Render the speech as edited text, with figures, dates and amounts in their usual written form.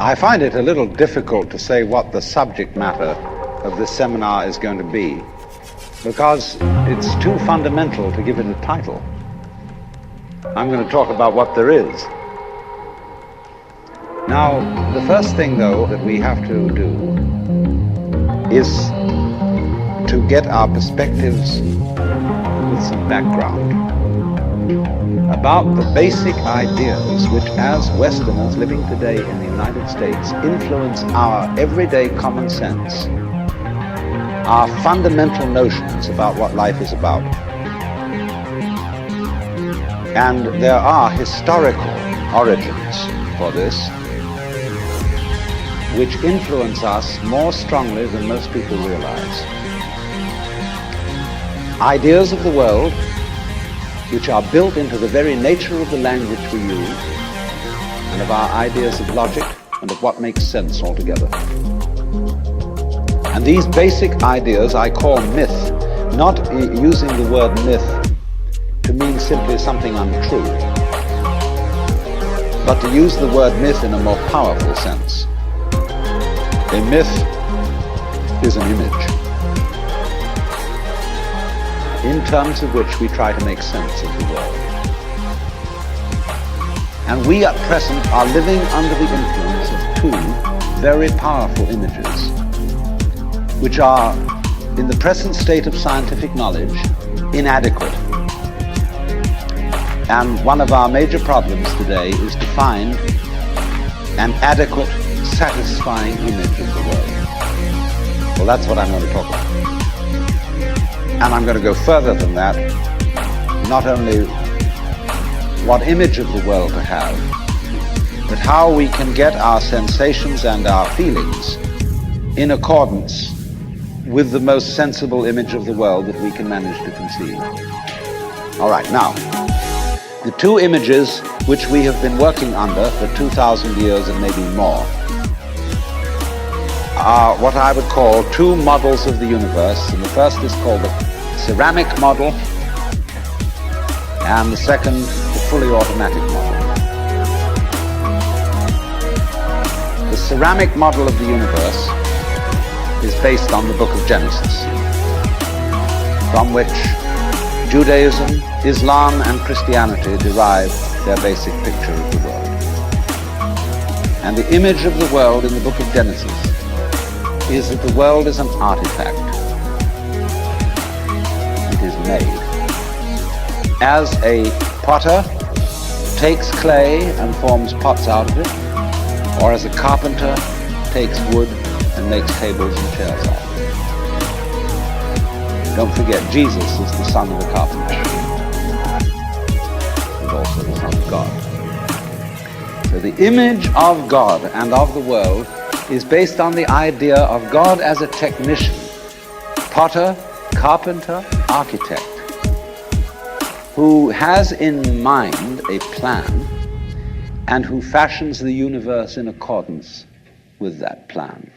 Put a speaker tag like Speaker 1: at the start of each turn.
Speaker 1: I find it a little difficult to say what the subject matter of this seminar is going to be, because it's too fundamental to give it a title. I'm going to talk about what there is. Now, the first thing, though, that we have to do is to get our perspectives with some background about the basic ideas which, as Westerners living today in the United States, influence our everyday common sense, our fundamental notions about what life is about. And there are historical origins for this, which influence us more strongly than most people realize. Ideas of the world, which are built into the very nature of the language we use, and of our ideas of logic and of what makes sense altogether. And these basic ideas I call myth, not using the word myth to mean simply something untrue, but to use the word myth in a more powerful sense. A myth is an image, in terms of which we try to make sense of the world. And we at present are living under the influence of two very powerful images, which are, in the present state of scientific knowledge, inadequate. And one of our major problems today is to find an adequate, satisfying image of the world. Well, that's what I'm going to talk about. And I'm going to go further than that, not only what image of the world to have, but how we can get our sensations and our feelings in accordance with the most sensible image of the world that we can manage to conceive. All right, now, the two images which we have been working under for 2,000 years and maybe more are what I would call two models of the universe, and the first is called the ceramic model, and the second, the fully automatic model. The ceramic model of the universe is based on the book of Genesis, from which Judaism, Islam, and Christianity derive their basic picture of the world. And the image of the world in the book of Genesis is that the world is an artifact. It is made. As a potter takes clay and forms pots out of it, or as a carpenter takes wood and makes tables and chairs out of it. Don't forget, Jesus is the son of a carpenter, and also the son of God. So the image of God and of the world is based on the idea of God as a technician, potter, carpenter, architect, who has in mind a plan and who fashions the universe in accordance with that plan.